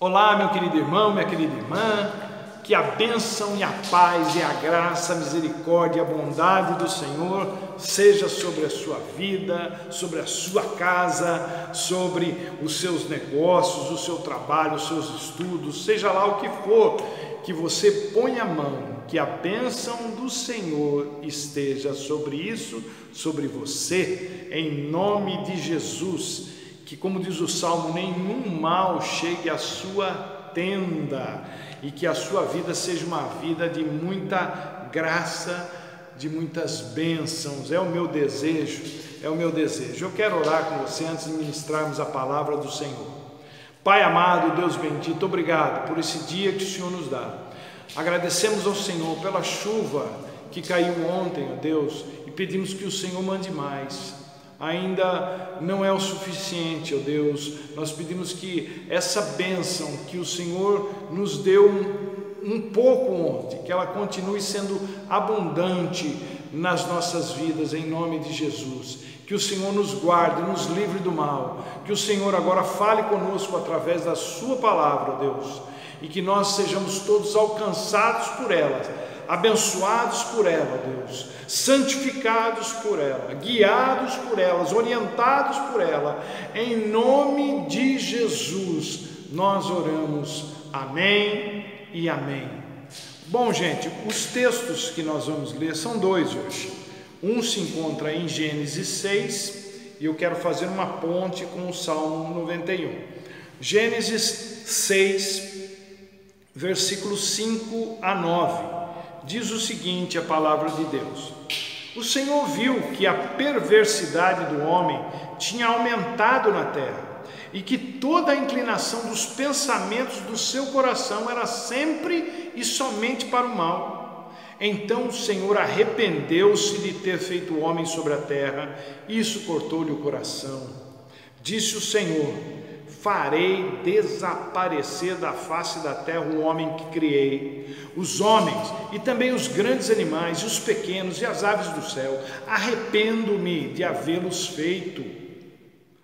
Olá, meu querido irmão, minha querida irmã, que a bênção e a paz e a graça, a misericórdia e a bondade do Senhor seja sobre a sua vida, sobre a sua casa, sobre os seus negócios, o seu trabalho, os seus estudos, seja lá o que for, que você ponha a mão, que a bênção do Senhor esteja sobre isso, sobre você, em nome de Jesus. Que, como diz o Salmo, nenhum mal chegue à sua tenda e que a sua vida seja uma vida de muita graça, de muitas bênçãos. É o meu desejo, é o meu desejo. Eu quero orar com você antes de ministrarmos a palavra do Senhor. Pai amado, Deus bendito, obrigado por esse dia que o Senhor nos dá. Agradecemos ao Senhor pela chuva que caiu ontem, ó Deus, e pedimos que o Senhor mande mais. Ainda não é o suficiente, ó Deus, nós pedimos que essa bênção que o Senhor nos deu um pouco ontem, que ela continue sendo abundante nas nossas vidas, em nome de Jesus. Que o Senhor nos guarde, nos livre do mal, que o Senhor agora fale conosco através da sua palavra, ó Deus, e que nós sejamos todos alcançados por ela, abençoados por ela, Deus, santificados por ela, guiados por elas, orientados por ela, em nome de Jesus, nós oramos, amém e amém. Bom, gente, os textos que nós vamos ler são dois hoje. Um se encontra em Gênesis 6 e eu quero fazer uma ponte com o Salmo 91. Gênesis 6, versículos 5 a 9. Diz o seguinte, a palavra de Deus: o Senhor viu que a perversidade do homem tinha aumentado na terra e que toda a inclinação dos pensamentos do seu coração era sempre e somente para o mal. Então o Senhor arrependeu-se de ter feito o homem sobre a terra, e isso cortou-lhe o coração. Disse o Senhor: farei desaparecer da face da terra o homem que criei, os homens e também os grandes animais, e os pequenos e as aves do céu. Arrependo-me de havê-los feito.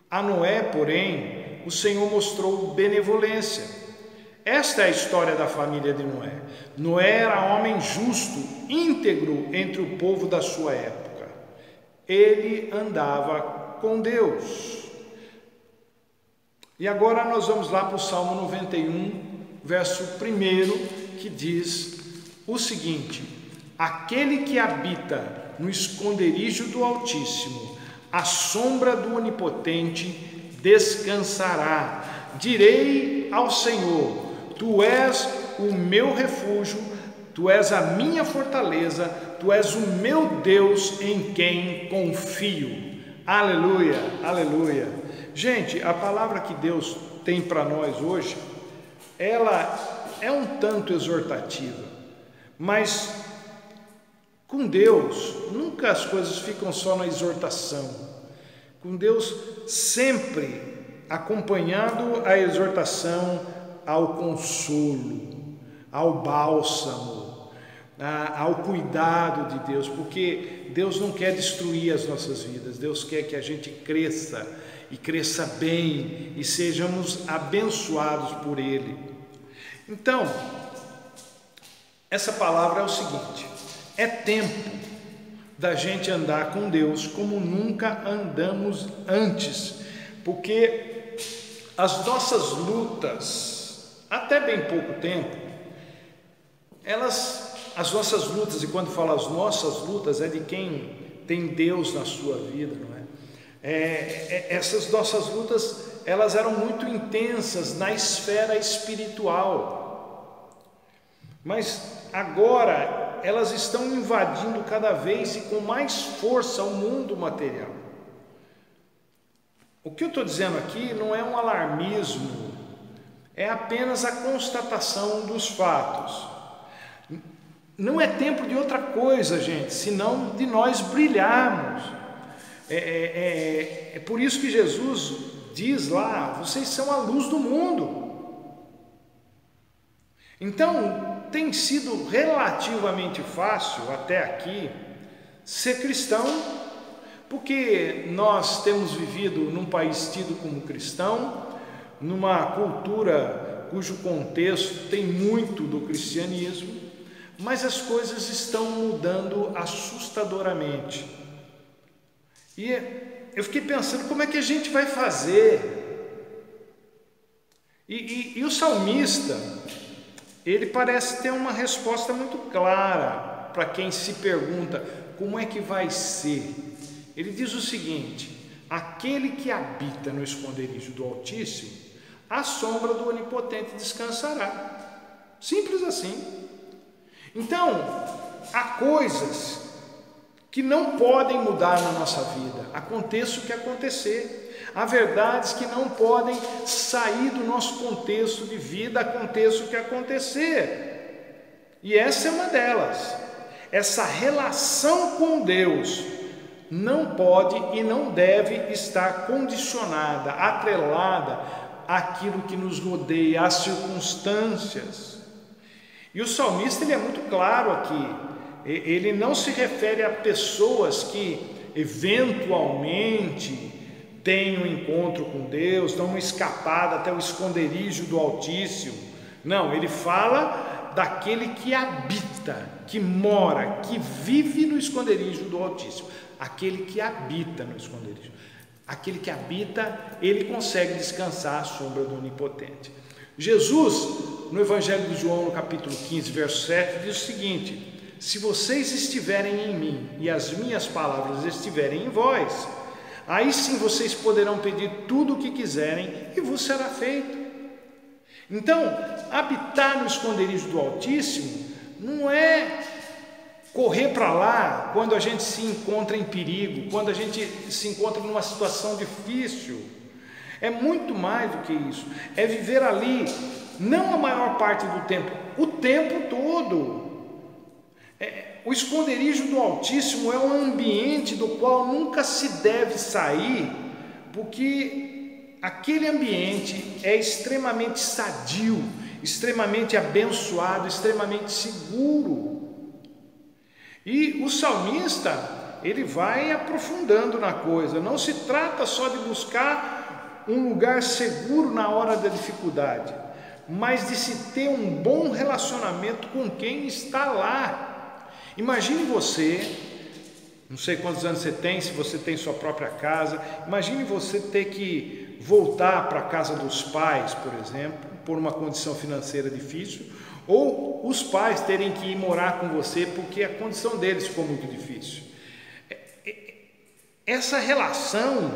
A Noé, porém, o Senhor mostrou benevolência. Esta é a história da família de Noé. Noé era homem justo, íntegro entre o povo da sua época. Ele andava com Deus. E agora nós vamos lá para o Salmo 91, verso 1, que diz o seguinte: aquele que habita no esconderijo do Altíssimo, à sombra do Onipotente, descansará. Direi ao Senhor: tu és o meu refúgio, tu és a minha fortaleza, tu és o meu Deus em quem confio. Aleluia, aleluia. Gente, a palavra que Deus tem para nós hoje, ela é um tanto exortativa, mas com Deus nunca as coisas ficam só na exortação. Com Deus sempre acompanhando a exortação ao consolo, ao bálsamo, ao cuidado de Deus, porque Deus não quer destruir as nossas vidas, Deus quer que a gente cresça, e cresça bem, e sejamos abençoados por Ele. Então, essa palavra é o seguinte: é tempo da gente andar com Deus como nunca andamos antes, porque as nossas lutas, até bem pouco tempo, as nossas lutas, e quando falo as nossas lutas, é de quem tem Deus na sua vida, não é? Essas nossas lutas, elas eram muito intensas na esfera espiritual, mas agora elas estão invadindo cada vez e com mais força o mundo material. O que eu estou dizendo aqui não é um alarmismo, é apenas a constatação dos fatos. Não é tempo de outra coisa, gente, senão de nós brilharmos. É por isso que Jesus diz lá: vocês são a luz do mundo. Então, tem sido relativamente fácil até aqui ser cristão, porque nós temos vivido num país tido como cristão, numa cultura cujo contexto tem muito do cristianismo, mas as coisas estão mudando assustadoramente. E eu fiquei pensando, como é que a gente vai fazer? E o salmista, ele parece ter uma resposta muito clara para quem se pergunta como é que vai ser. Ele diz o seguinte: aquele que habita no esconderijo do Altíssimo, à sombra do Onipotente descansará. Simples assim. Então, há coisas que não podem mudar na nossa vida, aconteça o que acontecer. Há verdades que não podem sair do nosso contexto de vida, aconteça o que acontecer. E essa é uma delas. Essa relação com Deus não pode e não deve estar condicionada, atrelada àquilo que nos rodeia, às circunstâncias. E o salmista, ele é muito claro aqui. Ele não se refere a pessoas que eventualmente têm um encontro com Deus, dão uma escapada até o esconderijo do Altíssimo. Não, ele fala daquele que habita, que mora, que vive no esconderijo do Altíssimo. Aquele que habita no esconderijo. Aquele que habita, ele consegue descansar à sombra do Onipotente. Jesus, no Evangelho de João, no capítulo 15, verso 7, diz o seguinte: se vocês estiverem em mim e as minhas palavras estiverem em vós, aí sim vocês poderão pedir tudo o que quiserem e vos será feito. Então, habitar no esconderijo do Altíssimo não é correr para lá quando a gente se encontra em perigo, quando a gente se encontra numa situação difícil. É muito mais do que isso. É viver ali, não a maior parte do tempo, o tempo todo. O esconderijo do Altíssimo é um ambiente do qual nunca se deve sair, porque aquele ambiente é extremamente sadio, extremamente abençoado, extremamente seguro. E o salmista, ele vai aprofundando na coisa. Não se trata só de buscar um lugar seguro na hora da dificuldade, mas de se ter um bom relacionamento com quem está lá. Imagine você, não sei quantos anos você tem, se você tem sua própria casa, imagine você ter que voltar para a casa dos pais, por exemplo, por uma condição financeira difícil, ou os pais terem que ir morar com você porque a condição deles ficou muito difícil. Essa relação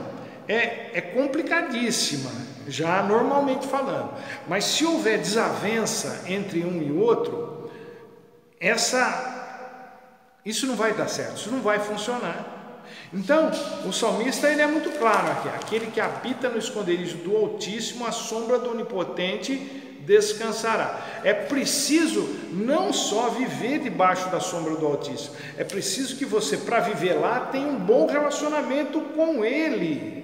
é complicadíssima, já normalmente falando, mas se houver desavença entre um e outro, isso não vai dar certo, isso não vai funcionar. Então, o salmista, ele é muito claro aqui: aquele que habita no esconderijo do Altíssimo, à sombra do Onipotente descansará. É preciso não só viver debaixo da sombra do Altíssimo, é preciso que você, para viver lá, tenha um bom relacionamento com Ele.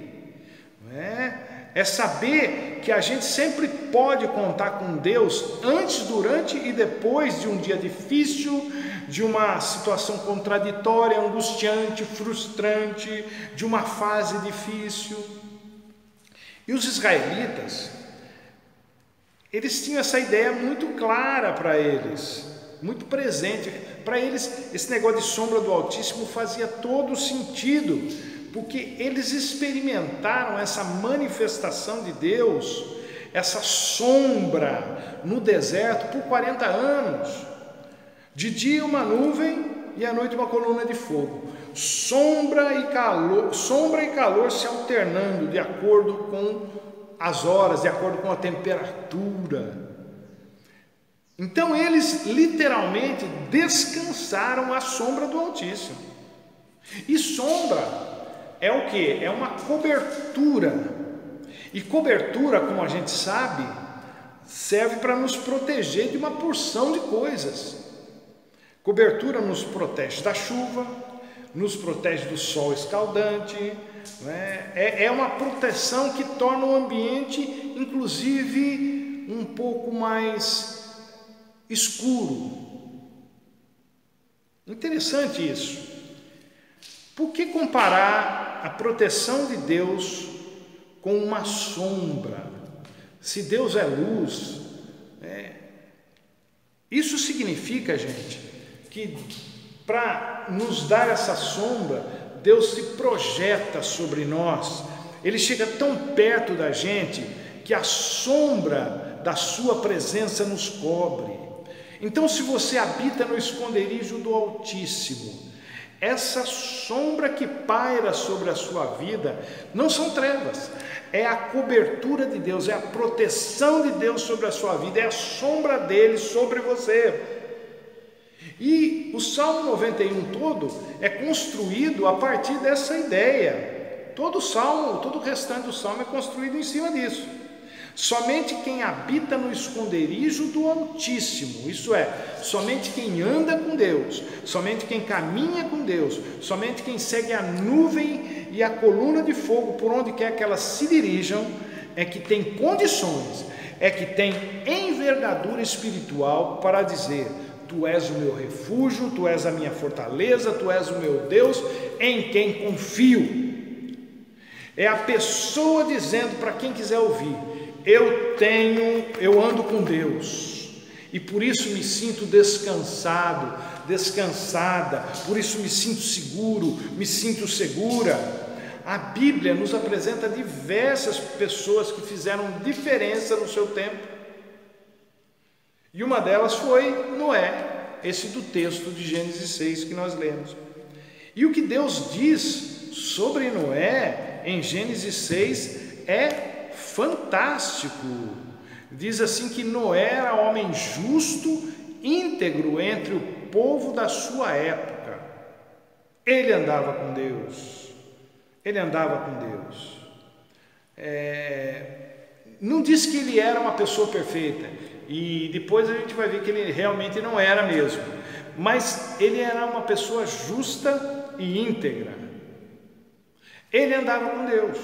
É saber que a gente sempre pode contar com Deus antes, durante e depois de um dia difícil, de uma situação contraditória, angustiante, frustrante, de uma fase difícil. E os israelitas, eles tinham essa ideia muito clara para eles, muito presente. Para eles, esse negócio de sombra do Altíssimo fazia todo sentido, porque eles experimentaram essa manifestação de Deus, essa sombra no deserto por 40 anos. De dia uma nuvem e à noite uma coluna de fogo. Sombra e calor se alternando de acordo com as horas, de acordo com a temperatura. Então eles literalmente descansaram à sombra do Altíssimo. E sombra é o que? É uma cobertura. E cobertura, como a gente sabe, serve para nos proteger de uma porção de coisas. Cobertura nos protege da chuva, nos protege do sol escaldante, é uma proteção que torna o ambiente, inclusive, um pouco mais escuro. Interessante isso. Por que comparar a proteção de Deus com uma sombra? Se Deus é luz, Isso significa, gente, que para nos dar essa sombra, Deus se projeta sobre nós, Ele chega tão perto da gente que a sombra da sua presença nos cobre. Então, se você habita no esconderijo do Altíssimo, essa sombra que paira sobre a sua vida não são trevas, é a cobertura de Deus, é a proteção de Deus sobre a sua vida, é a sombra dele sobre você. E o Salmo 91 todo é construído a partir dessa ideia. Todo o restante do Salmo é construído em cima disso. Somente quem habita no esconderijo do Altíssimo, isso é, somente quem anda com Deus, somente quem caminha com Deus, somente quem segue a nuvem e a coluna de fogo por onde quer que elas se dirijam, é que tem condições, é que tem envergadura espiritual para dizer: Tu és o meu refúgio, Tu és a minha fortaleza, Tu és o meu Deus, em quem confio. É a pessoa dizendo para quem quiser ouvir: eu ando com Deus, e por isso me sinto descansado, descansada, por isso me sinto seguro, me sinto segura. A Bíblia nos apresenta diversas pessoas que fizeram diferença no seu tempo, e uma delas foi Noé, esse do texto de Gênesis 6 que nós lemos. E o que Deus diz sobre Noé em Gênesis 6 é fantástico. Diz assim que Noé era homem justo, íntegro entre o povo da sua época. Ele andava com Deus. Ele andava com Deus. Não diz que ele era uma pessoa perfeita, e depois a gente vai ver que ele realmente não era mesmo, mas ele era uma pessoa justa e íntegra. Ele andava com Deus.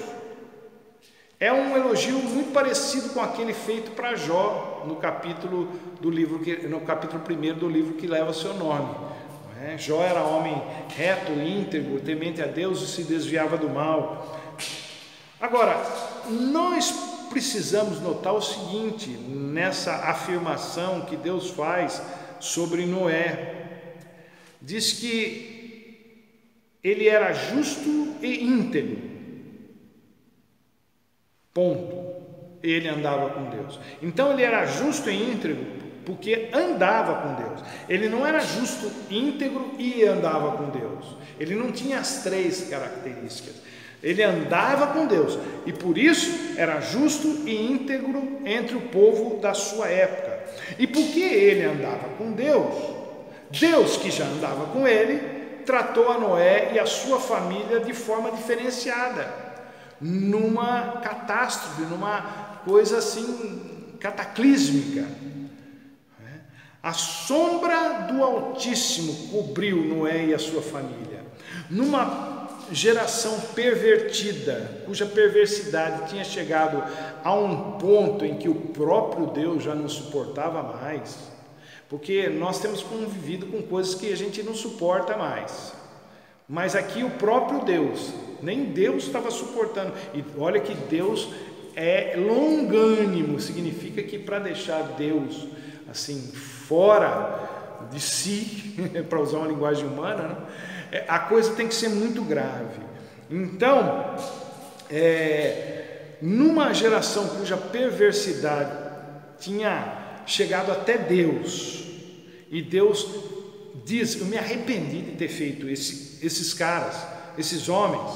É um elogio muito parecido com aquele feito para Jó no capítulo 1 do livro que leva seu nome. Jó era homem reto, íntegro, temente a Deus e se desviava do mal. Agora, nós precisamos notar o seguinte nessa afirmação que Deus faz sobre Noé. Diz que ele era justo e íntegro. Ponto. Ele andava com Deus. Então ele era justo e íntegro porque andava com Deus. Ele não era justo, íntegro e andava com Deus. Ele não tinha as três características. Ele andava com Deus e por isso era justo e íntegro entre o povo da sua época. E porque ele andava com Deus, Deus que já andava com ele, tratou a Noé e a sua família de forma diferenciada, numa catástrofe, numa coisa assim cataclísmica. A sombra do Altíssimo cobriu Noé e a sua família, numa geração pervertida, cuja perversidade tinha chegado a um ponto em que o próprio Deus já não suportava mais, porque nós temos convivido com coisas que a gente não suporta mais, mas aqui o próprio Deus, nem Deus estava suportando. E olha que Deus é longânimo, significa que para deixar Deus assim fora de si, para usar uma linguagem humana, né, a coisa tem que ser muito grave. Então, numa geração cuja perversidade tinha chegado até Deus, e Deus diz: eu me arrependi de ter feito esses caras, esses homens.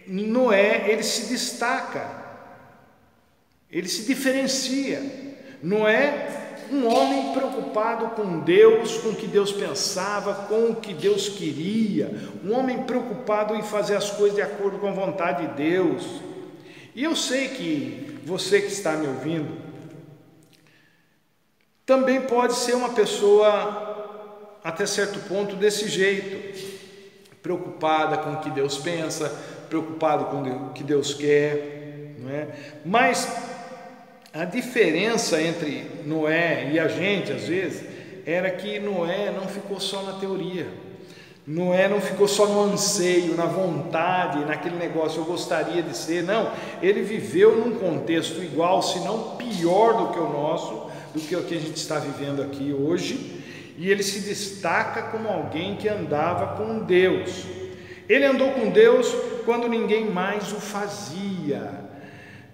Noé, ele se destaca, ele se diferencia. Noé, um homem preocupado com Deus, com o que Deus pensava, com o que Deus queria, um homem preocupado em fazer as coisas de acordo com a vontade de Deus. E eu sei que você que está me ouvindo também pode ser uma pessoa até certo ponto desse jeito, preocupada com o que Deus pensa, preocupado com o que Deus quer, não é? Mas a diferença entre Noé e a gente, às vezes, era que Noé não ficou só na teoria. Noé não ficou só no anseio, na vontade, naquele negócio, eu gostaria de ser. Não, ele viveu num contexto igual, se não pior do que o nosso, do que o que a gente está vivendo aqui hoje. E ele se destaca como alguém que andava com Deus. Ele andou com Deus quando ninguém mais o fazia.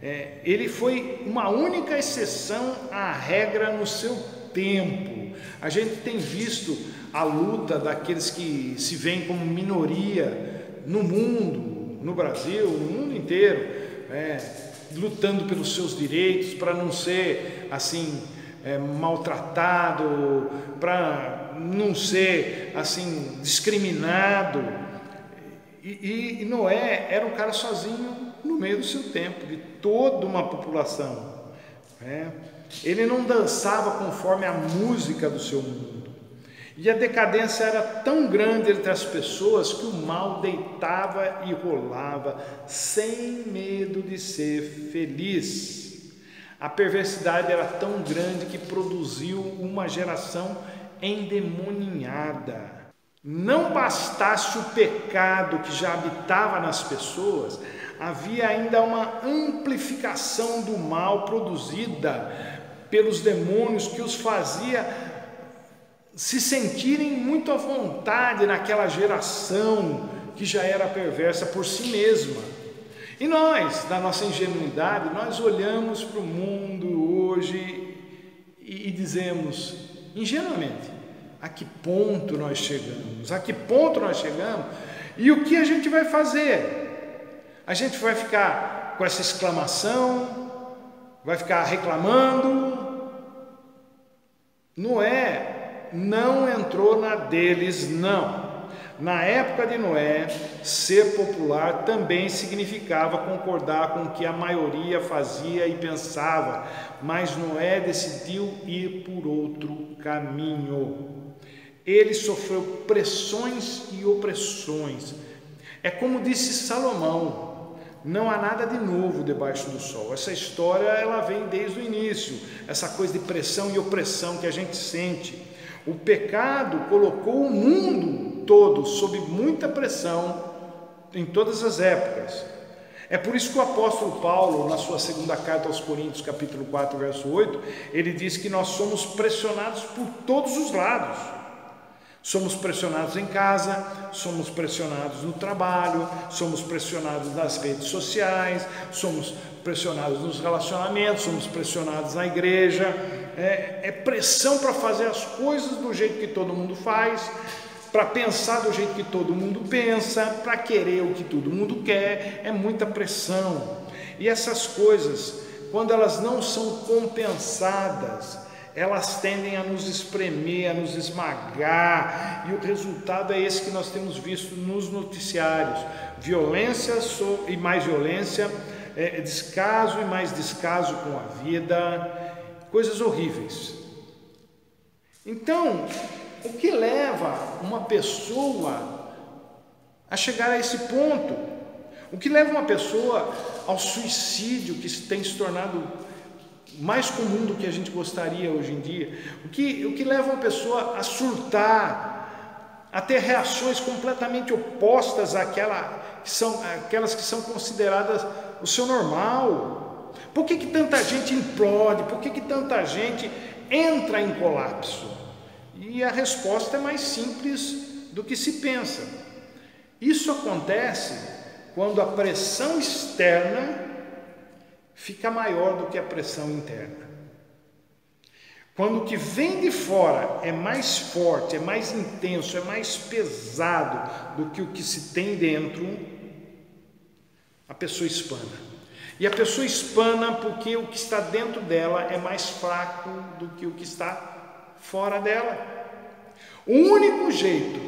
Ele foi uma única exceção à regra no seu tempo. A gente tem visto a luta daqueles que se veem como minoria no mundo, no Brasil, no mundo inteiro, lutando pelos seus direitos, para não ser assim maltratado, para não ser assim discriminado. E Noé era um cara sozinho no meio do seu tempo, de toda uma população. Ele não dançava conforme a música do seu mundo. E a decadência era tão grande entre as pessoas que o mal deitava e rolava sem medo de ser feliz. A perversidade era tão grande que produziu uma geração endemoniada. Não bastasse o pecado que já habitava nas pessoas, havia ainda uma amplificação do mal produzida pelos demônios que os fazia se sentirem muito à vontade naquela geração que já era perversa por si mesma. E nós, na nossa ingenuidade, nós olhamos para o mundo hoje e dizemos, ingenuamente, a que ponto nós chegamos? A que ponto nós chegamos? E o que a gente vai fazer? A gente vai ficar com essa exclamação? Vai ficar reclamando? Noé não entrou na deles, não. Na época de Noé, ser popular também significava concordar com o que a maioria fazia e pensava, mas Noé decidiu ir por outro caminho. Ele sofreu pressões e opressões. É como disse Salomão, não há nada de novo debaixo do sol. Essa história ela vem desde o início, essa coisa de pressão e opressão que a gente sente. O pecado colocou o mundo todo sob muita pressão em todas as épocas. É por isso que o apóstolo Paulo, na sua segunda carta aos Coríntios, capítulo 4, verso 8, ele diz que nós somos pressionados por todos os lados. Somos pressionados em casa, somos pressionados no trabalho, somos pressionados nas redes sociais, somos pressionados nos relacionamentos, somos pressionados na igreja. É pressão para fazer as coisas do jeito que todo mundo faz, para pensar do jeito que todo mundo pensa, para querer o que todo mundo quer. É muita pressão. E essas coisas, quando elas não são compensadas, elas tendem a nos espremer, a nos esmagar, e o resultado é esse que nós temos visto nos noticiários: violência e mais violência, descaso e mais descaso com a vida, coisas horríveis. Então, o que leva uma pessoa a chegar a esse ponto? O que leva uma pessoa ao suicídio, que tem se tornado mais comum do que a gente gostaria hoje em dia? O que leva uma pessoa a surtar, a ter reações completamente opostas àquelas que são consideradas o seu normal? Por que tanta gente implode? Por que tanta gente entra em colapso? E a resposta é mais simples do que se pensa. Isso acontece quando a pressão externa fica maior do que a pressão interna. Quando o que vem de fora é mais forte, é mais intenso, é mais pesado do que o que se tem dentro, a pessoa espana. E a pessoa espana porque o que está dentro dela é mais fraco do que o que está fora dela. O único jeito,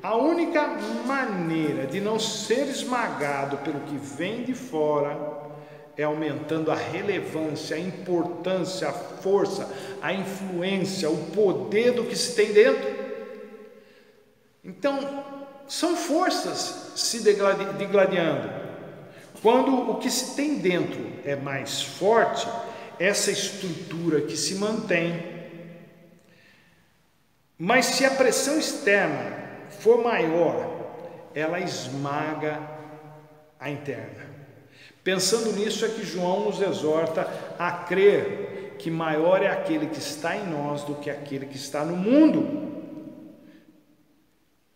a única maneira de não ser esmagado pelo que vem de fora é aumentando a relevância, a importância, a força, a influência, o poder do que se tem dentro. Então, são forças se degladiando. Quando o que se tem dentro é mais forte, essa estrutura que se mantém. Mas se a pressão externa for maior, ela esmaga a interna. Pensando nisso é que João nos exorta a crer que maior é aquele que está em nós do que aquele que está no mundo.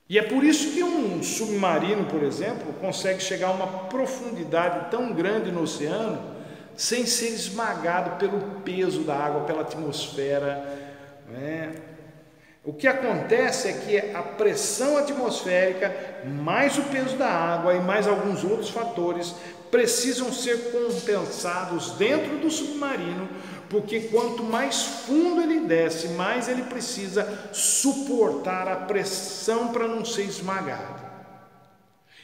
E é por isso que um submarino, por exemplo, consegue chegar a uma profundidade tão grande no oceano sem ser esmagado pelo peso da água, pela atmosfera, né? O que acontece é que a pressão atmosférica, mais o peso da água e mais alguns outros fatores precisam ser compensados dentro do submarino, porque quanto mais fundo ele desce, mais ele precisa suportar a pressão para não ser esmagado.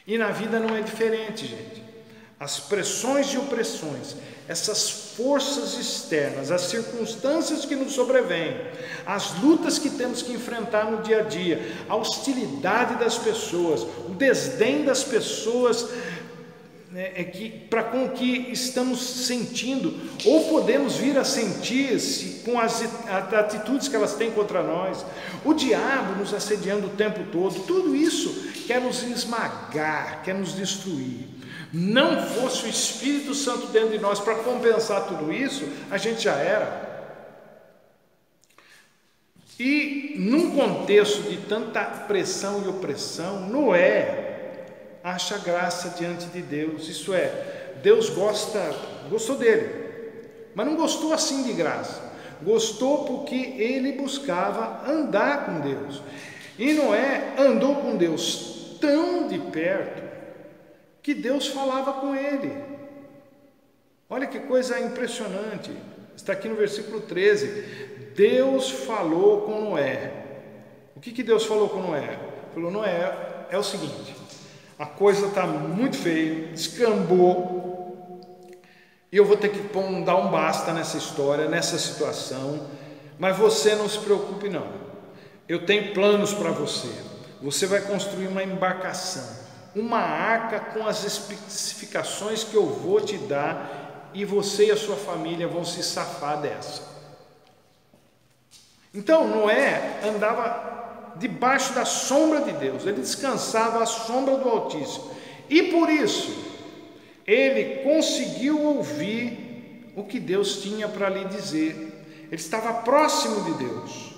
E na vida não é diferente, gente. As pressões e opressões, essas forças externas, as circunstâncias que nos sobrevêm, as lutas que temos que enfrentar no dia a dia, a hostilidade das pessoas, o desdém das pessoas, para com o que estamos sentindo, ou podemos vir a sentir-se com as atitudes que elas têm contra nós, o diabo nos assediando o tempo todo, tudo isso quer nos esmagar, quer nos destruir. Não fosse o Espírito Santo dentro de nós para compensar tudo isso, a gente já era. E num contexto de tanta pressão e opressão, Noé acha graça diante de Deus. Isso é, Deus gostou dele, mas não gostou assim de graça, gostou porque ele buscava andar com Deus. E Noé andou com Deus tão de perto que Deus falava com ele. Olha que coisa impressionante, está aqui no versículo 13. Deus falou com Noé. O que Deus falou com Noé? Falou: Noé, é o seguinte, a coisa está muito feia, descambou, e eu vou ter que dar um basta nessa história, nessa situação, mas você não se preocupe não, eu tenho planos para você. Você vai construir uma embarcação, uma arca com as especificações que eu vou te dar, e você e a sua família vão se safar dessa. Então Noé andava debaixo da sombra de Deus, ele descansava à sombra do Altíssimo, e por isso ele conseguiu ouvir o que Deus tinha para lhe dizer. Ele estava próximo de Deus,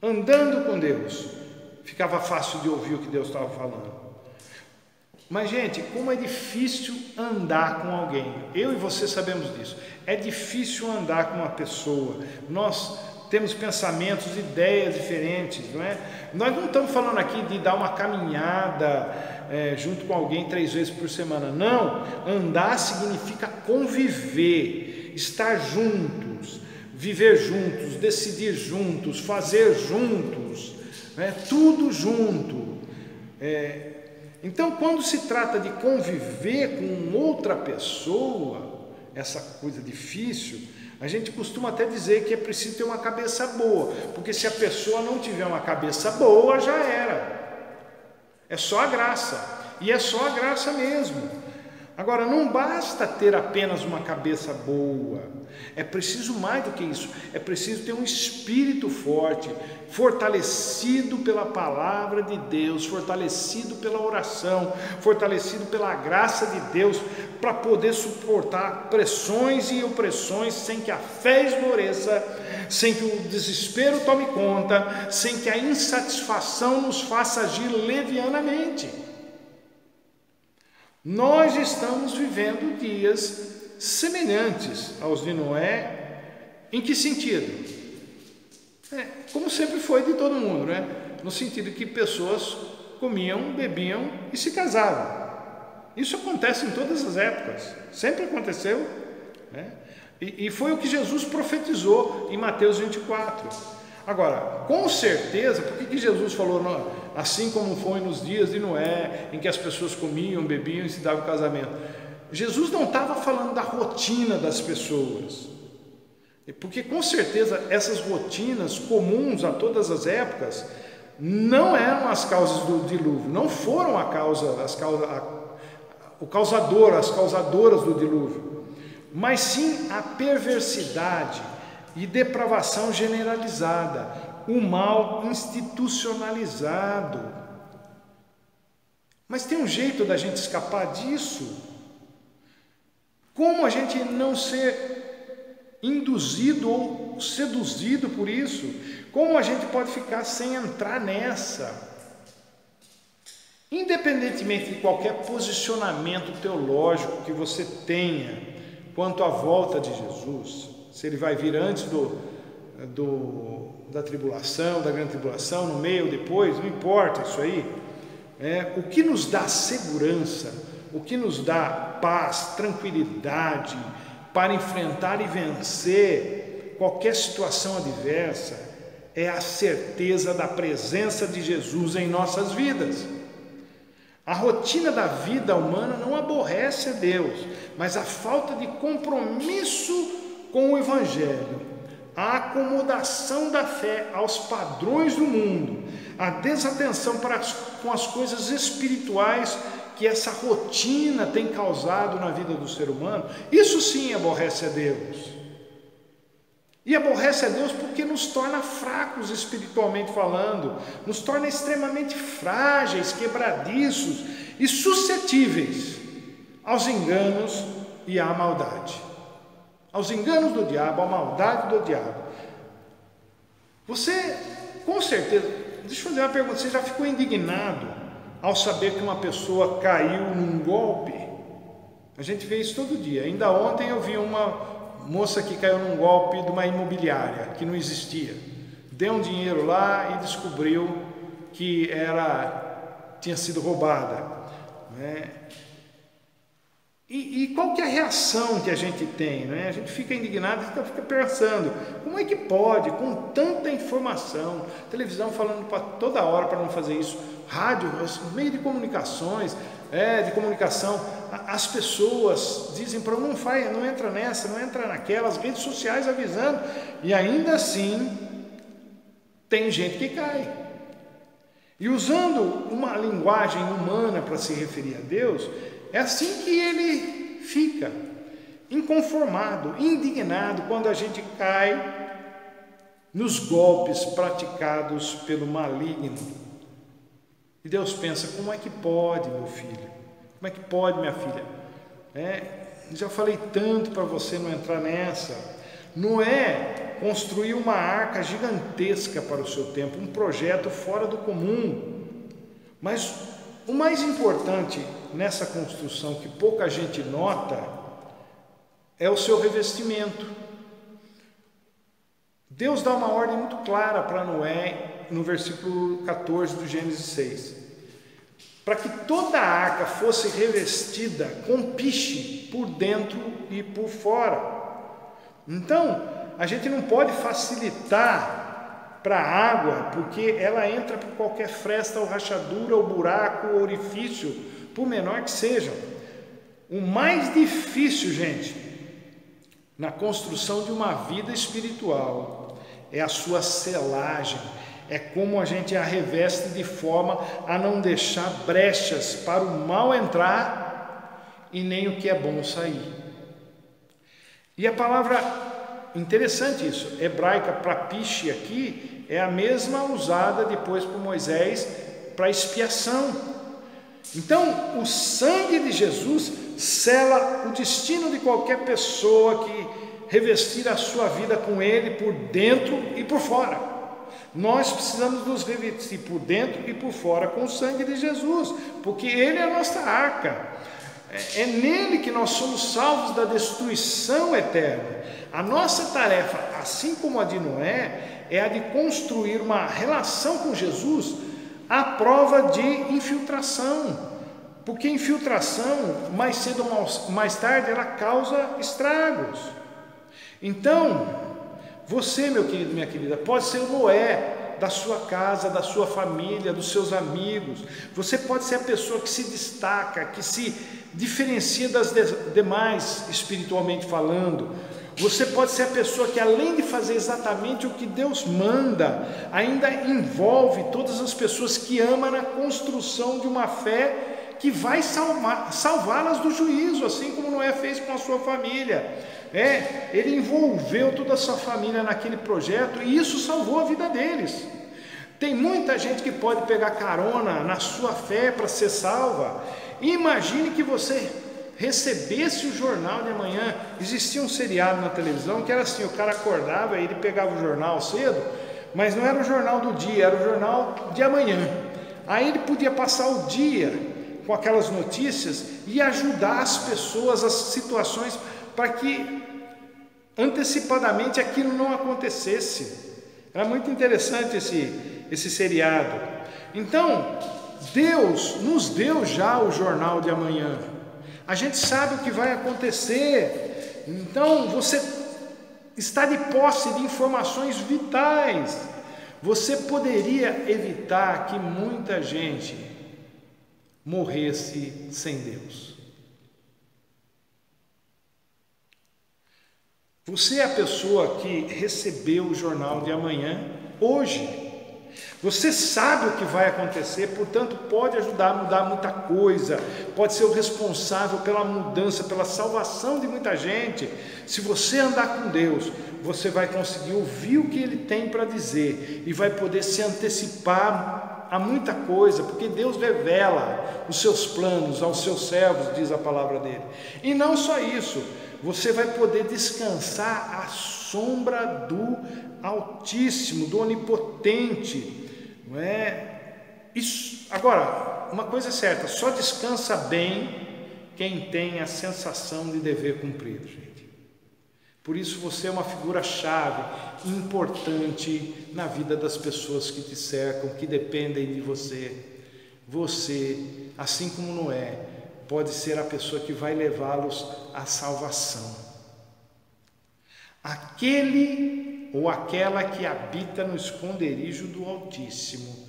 andando com Deus, ficava fácil de ouvir o que Deus estava falando. Mas, gente, como é difícil andar com alguém. Eu e você sabemos disso. É difícil andar com uma pessoa. Nós temos pensamentos, ideias diferentes, não é? Nós não estamos falando aqui de dar uma caminhada junto com alguém 3 vezes por semana. Não. Andar significa conviver, estar juntos, viver juntos, decidir juntos, fazer juntos, né? Tudo junto. Então, quando se trata de conviver com outra pessoa, essa coisa difícil, a gente costuma até dizer que é preciso ter uma cabeça boa, porque se a pessoa não tiver uma cabeça boa, já era. É só a graça, e é só a graça mesmo. Agora, não basta ter apenas uma cabeça boa, é preciso mais do que isso, é preciso ter um espírito forte, fortalecido pela palavra de Deus, fortalecido pela oração, fortalecido pela graça de Deus, para poder suportar pressões e opressões sem que a fé esmoreça, sem que o desespero tome conta, sem que a insatisfação nos faça agir levianamente. Nós estamos vivendo dias semelhantes aos de Noé. Em que sentido? Como sempre foi de todo mundo, né? No sentido que pessoas comiam, bebiam e se casavam. Isso acontece em todas as épocas, sempre aconteceu, né? E foi o que Jesus profetizou em Mateus 24. Agora, com certeza, por que Jesus falou, assim como foi nos dias de Noé, em que as pessoas comiam, bebiam e se davam casamento? Jesus não estava falando da rotina das pessoas, porque com certeza essas rotinas comuns a todas as épocas não eram as causas do dilúvio, não foram as causadoras do dilúvio, mas sim a perversidade e depravação generalizada, o mal institucionalizado, Mas tem um jeito da gente escapar disso. Como a gente não ser induzido ou seduzido por isso? Como a gente pode ficar sem entrar nessa? Independentemente de qualquer posicionamento teológico que você tenha quanto à volta de Jesus, se ele vai vir antes da tribulação, da grande tribulação, no meio ou depois, não importa isso aí. O que nos dá segurança, o que nos dá paz, tranquilidade para enfrentar e vencer qualquer situação adversa é a certeza da presença de Jesus em nossas vidas. A rotina da vida humana não aborrece a Deus, mas a falta de compromisso com o Evangelho, a acomodação da fé aos padrões do mundo, a desatenção com as coisas espirituais que essa rotina tem causado na vida do ser humano, isso sim aborrece a Deus. E aborrece a Deus porque nos torna fracos espiritualmente falando, nos torna extremamente frágeis, quebradiços e suscetíveis aos enganos e à maldade. Aos enganos do diabo, à maldade do diabo. Você, com certeza, deixa eu fazer uma pergunta, você já ficou indignado ao saber que uma pessoa caiu num golpe? A gente vê isso todo dia. Ainda ontem eu vi uma moça que caiu num golpe de uma imobiliária que não existia. Deu um dinheiro lá e descobriu que tinha sido roubada, né? E qual que é a reação que a gente tem, né? A gente fica indignado e fica pensando, como é que pode, com tanta informação, televisão falando toda hora para não fazer isso, rádio, meio de comunicações, de comunicação, as pessoas dizem para não entra nessa, não entra naquela, as redes sociais avisando, e ainda assim tem gente que cai. E usando uma linguagem humana para se referir a Deus, é assim que ele fica, inconformado, indignado, quando a gente cai nos golpes praticados pelo maligno. E Deus pensa, como é que pode, meu filho? Como é que pode, minha filha? Já falei tanto para você não entrar nessa. Noé construiu uma arca gigantesca para o seu tempo, um projeto fora do comum. Mas o mais importante nessa construção, que pouca gente nota, é o seu revestimento. Deus dá uma ordem muito clara para Noé, no versículo 14 do Gênesis 6, para que toda a arca fosse revestida com piche por dentro e por fora. Então, a gente não pode facilitar para a água, porque ela entra por qualquer fresta ou rachadura ou buraco ou orifício, por menor que seja. O mais difícil, gente, na construção de uma vida espiritual é a sua selagem, é como a gente a reveste de forma a não deixar brechas para o mal entrar e nem o que é bom sair. E a palavra, interessante isso, hebraica para piche aqui, é a mesma usada depois por Moisés para expiação. Então, o sangue de Jesus sela o destino de qualquer pessoa que revestir a sua vida com ele por dentro e por fora. Nós precisamos nos revestir por dentro e por fora com o sangue de Jesus, porque ele é a nossa arca. É nele que nós somos salvos da destruição eterna. A nossa tarefa, assim como a de Noé, é a de construir uma relação com Jesus à prova de infiltração, porque infiltração, mais cedo ou mais tarde, ela causa estragos. Então, você, meu querido, minha querida, pode ser o Noé da sua casa, da sua família, dos seus amigos. Você pode ser a pessoa que se destaca, que se diferencia das demais, espiritualmente falando. Você pode ser a pessoa que, além de fazer exatamente o que Deus manda, ainda envolve todas as pessoas que ama na construção de uma fé que vai salvá-las do juízo, assim como Noé fez com a sua família. Ele envolveu toda a sua família naquele projeto e isso salvou a vida deles. Tem muita gente que pode pegar carona na sua fé para ser salva. Imagine que você recebesse o jornal de amanhã. Existia um seriado na televisão que era assim, o cara acordava e ele pegava o jornal cedo, mas não era o jornal do dia, era o jornal de amanhã. Aí ele podia passar o dia com aquelas notícias e ajudar as pessoas, as situações, para que antecipadamente aquilo não acontecesse. Era muito interessante esse seriado. Então, Deus nos deu já o jornal de amanhã. A gente sabe o que vai acontecer. Então, você está de posse de informações vitais. Você poderia evitar que muita gente morresse sem Deus. Você é a pessoa que recebeu o jornal de amanhã hoje. Você sabe o que vai acontecer, portanto pode ajudar a mudar muita coisa, pode ser o responsável pela mudança, pela salvação de muita gente. Se você andar com Deus, você vai conseguir ouvir o que Ele tem para dizer e vai poder se antecipar a muita coisa, porque Deus revela os seus planos aos seus servos, diz a palavra dele. E não só isso, você vai poder descansar à sombra do Altíssimo, do Onipotente, não é? Isso. Agora, uma coisa é certa, só descansa bem quem tem a sensação de dever cumprido, gente. Por isso você é uma figura-chave, importante na vida das pessoas que te cercam, que dependem de você. Você, assim como Noé, pode ser a pessoa que vai levá-los à salvação. Aquele ou aquela que habita no esconderijo do Altíssimo,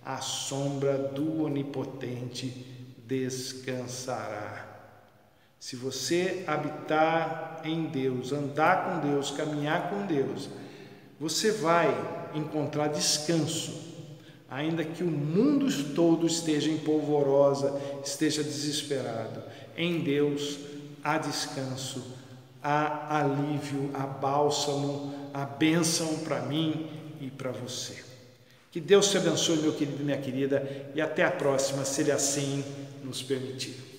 à sombra do Onipotente descansará. Se você habitar em Deus, andar com Deus, caminhar com Deus, você vai encontrar descanso, ainda que o mundo todo esteja em polvorosa, esteja desesperado. Em Deus há descanso, há alívio, há bálsamo, há bênção para mim e para você. Que Deus te abençoe, meu querido e minha querida, e até a próxima, se Ele assim nos permitir.